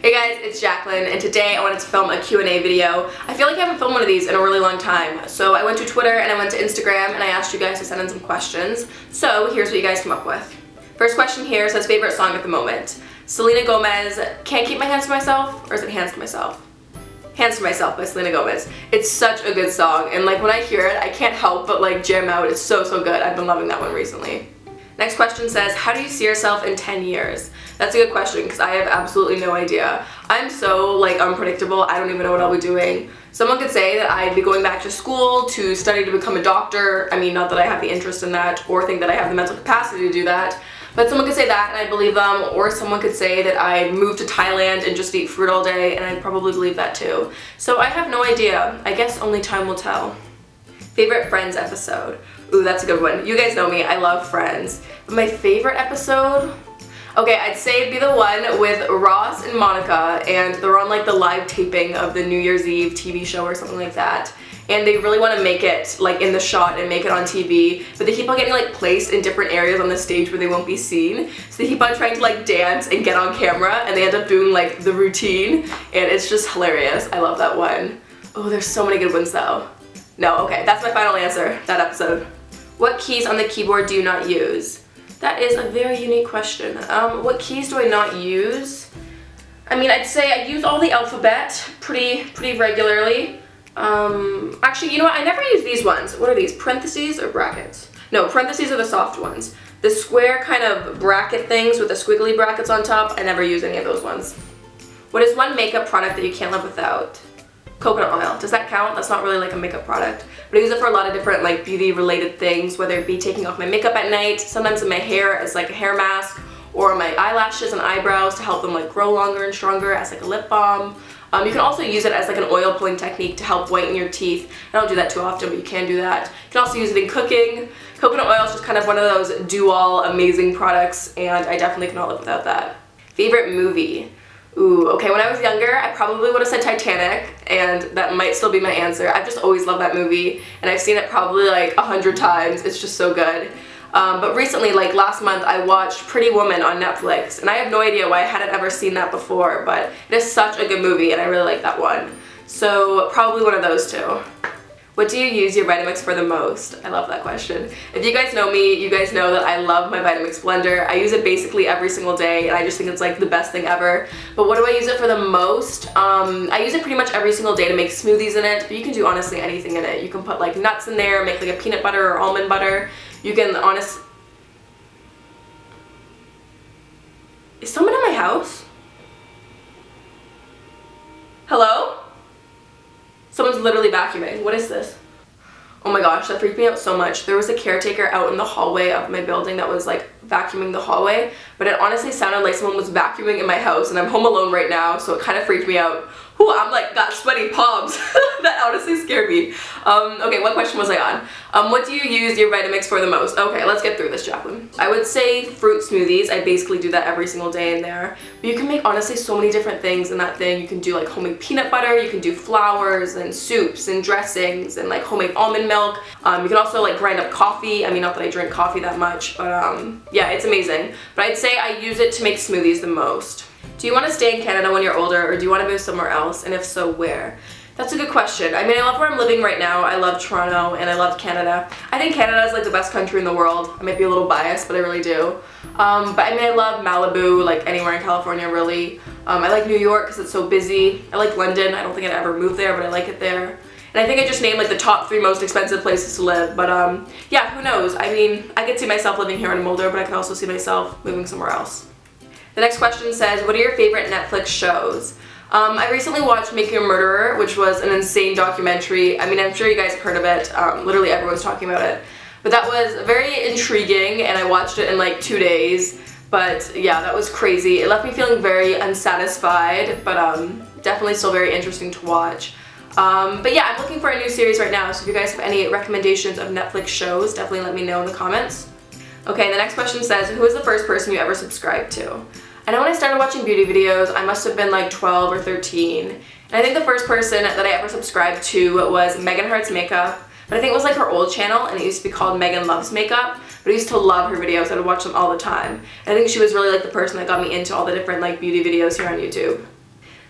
Hey guys, it's Jaclyn, and today I wanted to film a Q&A video. I feel like I haven't filmed one of these in a really long time. So I went to Twitter and I went to Instagram and I asked you guys to send in some questions. So here's what you guys came up with. First question here says favorite song at the moment. Selena Gomez, Can't Keep My Hands to Myself, or is it Hands to Myself? Hands to Myself by Selena Gomez. It's such a good song, and like when I hear it, I can't help but like jam out. It's so good. I've been loving that one recently. Next question says, how do you see yourself in 10 years? That's a good question because I have absolutely no idea. I'm so like unpredictable, I don't even know what I'll be doing. Someone could say that I'd be going back to school to study to become a doctor. I mean, not that I have the interest in that or think that I have the mental capacity to do that. But someone could say that and I'd believe them, or someone could say that I'd move to Thailand and just eat fruit all day, and I'd probably believe that too. So I have no idea. I guess only time will tell. Favorite Friends episode. Ooh, that's a good one. You guys know me, I love Friends. But my favorite episode? Okay, I'd say it'd be the one with Ross and Monica, and they're on like the live taping of the New Year's Eve TV show or something like that. And they really want to make it like in the shot and make it on TV, but they keep on getting like placed in different areas on the stage where they won't be seen. So they keep on trying to like dance and get on camera, and they end up doing like the routine, and it's just hilarious. I love that one. Oh, there's so many good ones though. No, okay, that's my final answer, that episode. What keys on the keyboard do you not use? That is a very unique question. What keys do I not use? I mean, I'd say I use all the alphabet pretty regularly. Actually, you know what? I never use these ones. What are these? Parentheses or brackets? No, parentheses are the soft ones. The square kind of bracket things with the squiggly brackets on top, I never use any of those ones. What is one makeup product that you can't live without? Coconut oil. Does that count? That's not really like a makeup product, but I use it for a lot of different like beauty related things, whether it be taking off my makeup at night, sometimes in my hair as like a hair mask, or my eyelashes and eyebrows to help them like grow longer and stronger as like a lip balm. You can also use it as like an oil pulling technique to help whiten your teeth. I don't do that too often, but you can do that. You can also use it in cooking. Coconut oil is just kind of one of those do-all amazing products, and I definitely cannot live without that. Favorite movie? Ooh, okay, when I was younger, I probably would have said Titanic, and that might still be my answer. I've just always loved that movie, and I've seen it probably like 100 times. It's just so good. But recently, like last month, I watched Pretty Woman on Netflix, and I have no idea why I hadn't ever seen that before, but it is such a good movie, and I really like that one. So probably one of those two. What do you use your Vitamix for the most? I love that question. If you guys know me, you guys know that I love my Vitamix blender. I use it basically every single day, and I just think it's like the best thing ever. But what do I use it for the most? I use it pretty much every single day to make smoothies in it, but you can do honestly anything in it. You can put like nuts in there, make like a peanut butter or almond butter. You can Is someone in my house? Hello? Someone's literally vacuuming. What is this? Oh my gosh, that freaked me out so much. There was a caretaker out in the hallway of my building that was like vacuuming the hallway, but it honestly sounded like someone was vacuuming in my house, and I'm home alone right now, so it kind of freaked me out. Whew, I'm like got sweaty palms. That honestly scared me. Okay, what question was I on? What do you use your Vitamix for the most? Okay, let's get through this, Jaclyn. I would say fruit smoothies. I basically do that every single day in there. But you can make honestly so many different things in that thing. You can do like homemade peanut butter, you can do flours and soups and dressings and like homemade almond milk. You can also like grind up coffee. I mean, not that I drink coffee that much, but yeah, it's amazing. But I'd say I use it to make smoothies the most. Do you want to stay in Canada when you're older, or do you want to move somewhere else? And if so, where? That's a good question. I mean, I love where I'm living right now. I love Toronto, and I love Canada. I think Canada is like the best country in the world. I might be a little biased, but I really do. But I mean, I love Malibu, like anywhere in California, really. I like New York because it's so busy. I like London. I don't think I'd ever move there, but I like it there. And I think I just named like the top 3 most expensive places to live. But yeah, who knows? I mean, I could see myself living here when I'm older, but I can also see myself moving somewhere else. The next question says, what are your favorite Netflix shows? I recently watched Making a Murderer, which was an insane documentary. I mean, I'm sure you guys have heard of it. Literally everyone's talking about it. But that was very intriguing, and I watched it in like 2 days. But yeah, that was crazy. It left me feeling very unsatisfied, but definitely still very interesting to watch. But yeah, I'm looking for a new series right now, so if you guys have any recommendations of Netflix shows, definitely let me know in the comments. Okay, the next question says, who is the first person you ever subscribed to? I know when I started watching beauty videos, I must have been like 12 or 13. And I think the first person that I ever subscribed to was Megan Hearts Makeup. But I think it was like her old channel, and it used to be called Megan Loves Makeup. But I used to love her videos. I would watch them all the time. And I think she was really like the person that got me into all the different like beauty videos here on YouTube.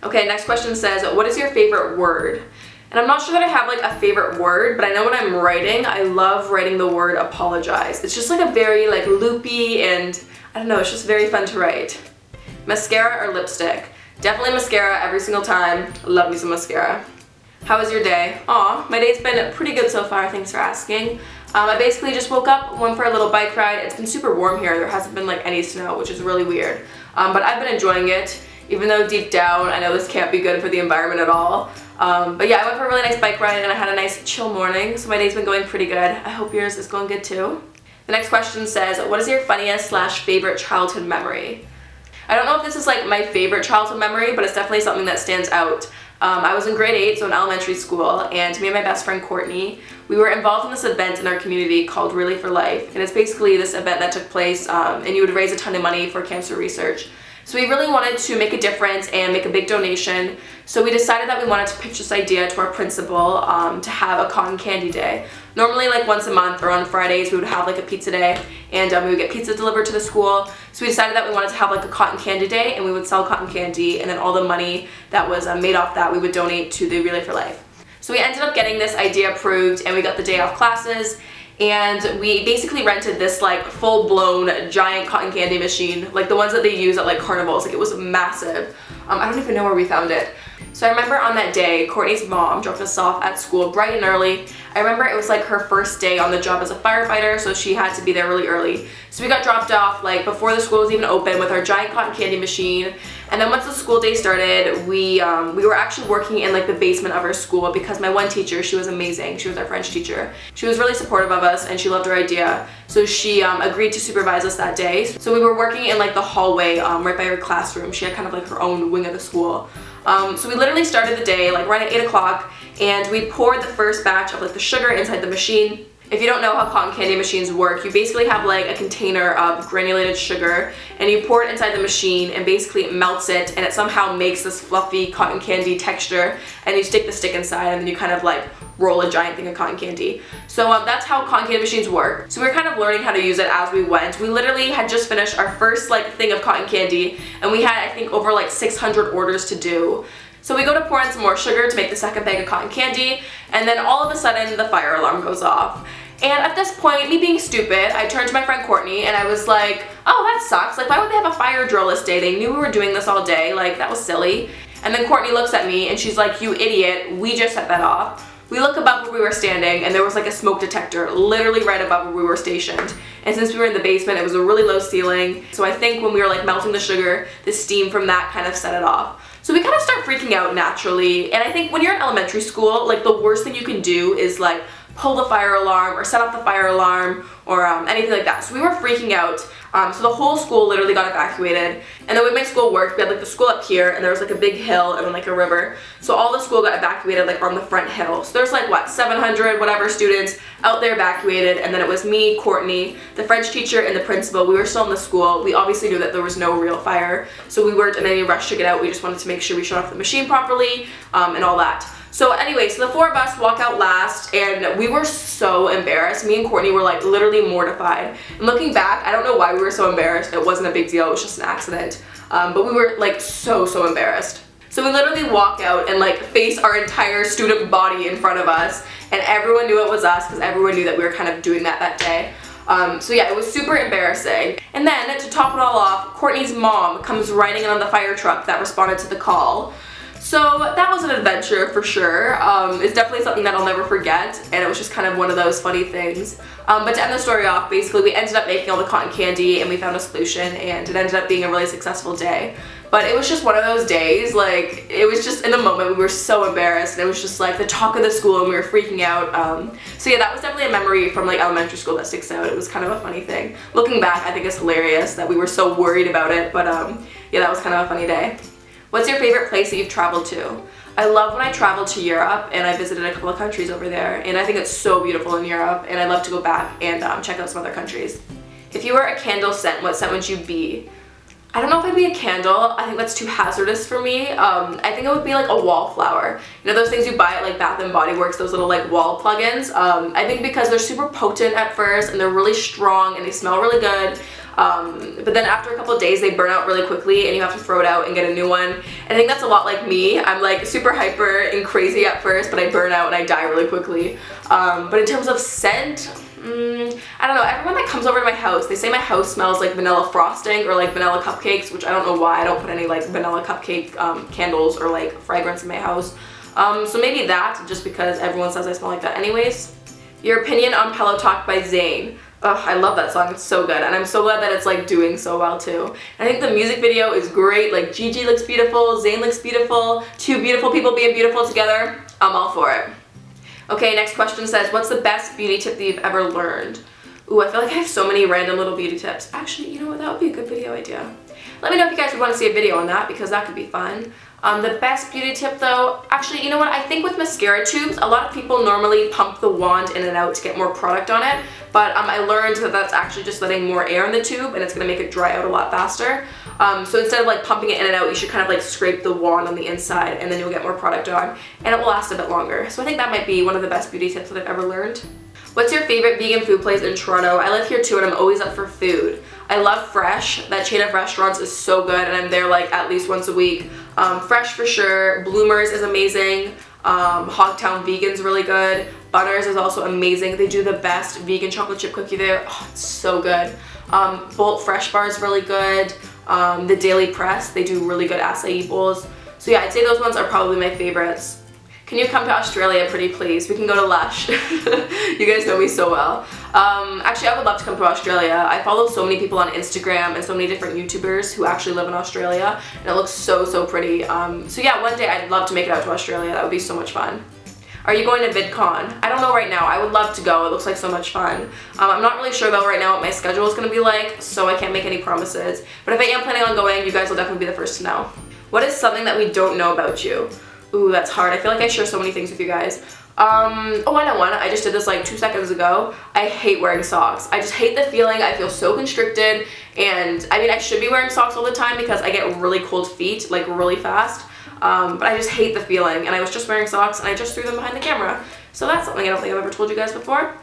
Okay, next question says, what is your favorite word? And I'm not sure that I have like a favorite word, but I know when I'm writing, I love writing the word apologize. It's just like a very like loopy and I don't know, it's just very fun to write. Mascara or lipstick? Definitely mascara every single time. Love me some mascara. How was your day? Aw, my day's been pretty good so far, thanks for asking. I basically just woke up, went for a little bike ride. It's been super warm here. There hasn't been like any snow, which is really weird. But I've been enjoying it, even though deep down I know this can't be good for the environment at all. But yeah, I went for a really nice bike ride and I had a nice chill morning, so my day's been going pretty good. I hope yours is going good too. The next question says, what is your funniest / favorite childhood memory? I don't know if this is like my favorite childhood memory, but it's definitely something that stands out. I was in grade 8, so in elementary school, and me and my best friend Courtney, we were involved in this event in our community called Really for Life, and it's basically this event that took place and you would raise a ton of money for cancer research. So we really wanted to make a difference and make a big donation, so we decided that we wanted to pitch this idea to our principal to have a cotton candy day. Normally like once a month or on Fridays we would have like a pizza day, and we would get pizza delivered to the school. So we decided that we wanted to have like a cotton candy day, and we would sell cotton candy, and then all the money that was made off that we would donate to the Relay for Life. So we ended up getting this idea approved, and we got the day off classes, and we basically rented this like full-blown giant cotton candy machine, like the ones that they use at like carnivals. Like it was massive. I don't even know where we found it. So I remember on that day, Courtney's mom dropped us off at school bright and early. I remember it was like her first day on the job as a firefighter, so she had to be there really early. So we got dropped off like before the school was even open with our giant cotton candy machine. And then once the school day started, we were actually working in like the basement of our school because my one teacher, she was amazing. She was our French teacher. She was really supportive of us and she loved our idea. So she agreed to supervise us that day. So we were working in like the hallway right by her classroom. She had kind of like her own wing of the school. So we literally started the day like right at 8 o'clock, and we poured the first batch of like the sugar inside the machine. If you don't know how cotton candy machines work, you basically have like a container of granulated sugar, and you pour it inside the machine, and basically it melts it, and it somehow makes this fluffy cotton candy texture, and you stick the stick inside, and then you kind of like roll a giant thing of cotton candy. So that's how cotton candy machines work. So we were kind of learning how to use it as we went. We literally had just finished our first like thing of cotton candy, and we had I think over like 600 orders to do. So we go to pour in some more sugar to make the second bag of cotton candy, and then all of a sudden the fire alarm goes off. And at this point, me being stupid, I turned to my friend Courtney and I was like, oh, that sucks. Like, why would they have a fire drill this day? They knew we were doing this all day. Like, that was silly. And then Courtney looks at me and she's like, you idiot, we just set that off. We look above where we were standing, and there was like a smoke detector literally right above where we were stationed. And since we were in the basement, it was a really low ceiling. So I think when we were like melting the sugar, the steam from that kind of set it off. So we kind of start freaking out naturally. And I think when you're in elementary school, like the worst thing you can do is like pull the fire alarm or set off the fire alarm or anything like that. So we were freaking out. So the whole school literally got evacuated. And the way my school worked, we had like the school up here, and there was like a big hill and then like a river. So all the school got evacuated like on the front hill. So there's like what, 700 whatever students out there evacuated, and then it was me, Courtney, the French teacher, and the principal. We were still in the school. We obviously knew that there was no real fire, so we weren't in any rush to get out. We just wanted to make sure we shut off the machine properly and all that. So anyway, so the four of us walk out last, and we were so embarrassed. Me and Courtney were like literally mortified. And looking back, I don't know why we were so embarrassed. It wasn't a big deal, it was just an accident. But we were like so embarrassed. So we literally walk out and like face our entire student body in front of us, and everyone knew it was us because everyone knew that we were kind of doing that day. So yeah, it was super embarrassing. And then to top it all off, Courtney's mom comes riding in on the fire truck that responded to the call. So that was an adventure for sure. It's definitely something that I'll never forget, and it was just kind of one of those funny things. But to end the story off, basically we ended up making all the cotton candy and we found a solution, and it ended up being a really successful day. But it was just one of those days, like, it was just in the moment we were so embarrassed, and it was just like the talk of the school and we were freaking out. So yeah, that was definitely a memory from like elementary school that sticks out. It was kind of a funny thing. Looking back, I think it's hilarious that we were so worried about it, but yeah, that was kind of a funny day. What's your favorite place that you've traveled to? I love when I traveled to Europe, and I visited a couple of countries over there, and I think it's so beautiful in Europe, and I'd love to go back and check out some other countries. If you were a candle scent, what scent would you be? I don't know if I'd be a candle. I think that's too hazardous for me. I think it would be like a wallflower. You know those things you buy at like Bath & Body Works, those little like wall plugins? I think because they're super potent at first, and they're really strong, and they smell really good. But then after a couple of days they burn out really quickly and you have to throw it out and get a new one. And I think that's a lot like me. I'm like super hyper and crazy at first, but I burn out and I die really quickly. But in terms of scent, I don't know, everyone that comes over to my house, they say my house smells like vanilla frosting or like vanilla cupcakes, which I don't know why. I don't put any like vanilla cupcake candles or like fragrance in my house. So maybe that, just because everyone says I smell like that anyways. Your opinion on Pillowtalk by Zayn. Ugh, I love that song, it's so good, and I'm so glad that it's like doing so well too. I think the music video is great, like Gigi looks beautiful, Zayn looks beautiful, two beautiful people being beautiful together. I'm all for it. Okay, next question says, what's the best beauty tip that you've ever learned? Ooh, I feel like I have so many random little beauty tips. Actually, you know what, that would be a good video idea. Let me know if you guys would want to see a video on that, because that could be fun. The best beauty tip though, actually, you know what, I think with mascara tubes, a lot of people normally pump the wand in and out to get more product on it, but I learned that that's actually just letting more air in the tube and it's going to make it dry out a lot faster. So instead of like pumping it in and out, you should kind of like scrape the wand on the inside and then you'll get more product on and it will last a bit longer. So I think that might be one of the best beauty tips that I've ever learned. What's your favorite vegan food place in Toronto? I live here too and I'm always up for food. I love Fresh. That chain of restaurants is so good and I'm there like at least once a week. Fresh for sure. Bloomers is amazing. Hogtown Vegan's really good. Butters is also amazing. They do the best vegan chocolate chip cookie there. Oh, it's so good. Bolt Fresh Bar is really good. The Daily Press, they do really good acai bowls. So yeah, I'd say those ones are probably my favorites. Can you come to Australia, pretty please? We can go to Lush. You guys know me so well. Actually, I would love to come to Australia. I follow so many people on Instagram and so many different YouTubers who actually live in Australia, and it looks so, so pretty. So yeah, one day I'd love to make it out to Australia. That would be so much fun. Are you going to VidCon? I don't know right now. I would love to go. It looks like so much fun. I'm not really sure though right now what my schedule is going to be like, so I can't make any promises. But if I am planning on going, you guys will definitely be the first to know. What is something that we don't know about you? Ooh, that's hard. I feel like I share so many things with you guys. Oh, I know one. I just did this like 2 seconds ago. I hate wearing socks. I just hate the feeling. I feel so constricted. And I mean, I should be wearing socks all the time because I get really cold feet, like really fast. But I just hate the feeling. And I was just wearing socks and I just threw them behind the camera. So that's something I don't think I've ever told you guys before.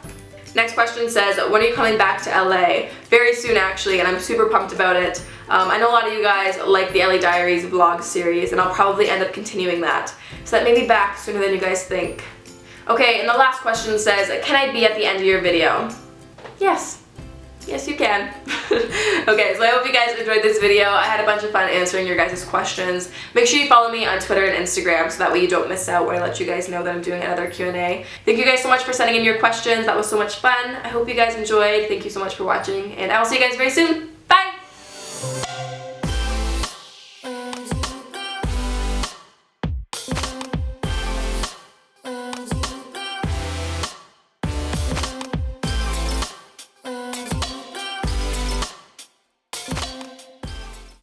Next question says, when are you coming back to LA? Very soon actually, and I'm super pumped about it. I know a lot of you guys like the LA Diaries vlog series, and I'll probably end up continuing that. So that may be back sooner than you guys think. Okay, and the last question says, can I be at the end of your video? Yes. Yes, you can. Okay, so I hope you guys enjoyed this video. I had a bunch of fun answering your guys' questions. Make sure you follow me on Twitter and Instagram so that way you don't miss out when I let you guys know that I'm doing another Q&A. Thank you guys so much for sending in your questions. That was so much fun. I hope you guys enjoyed. Thank you so much for watching, and I will see you guys very soon.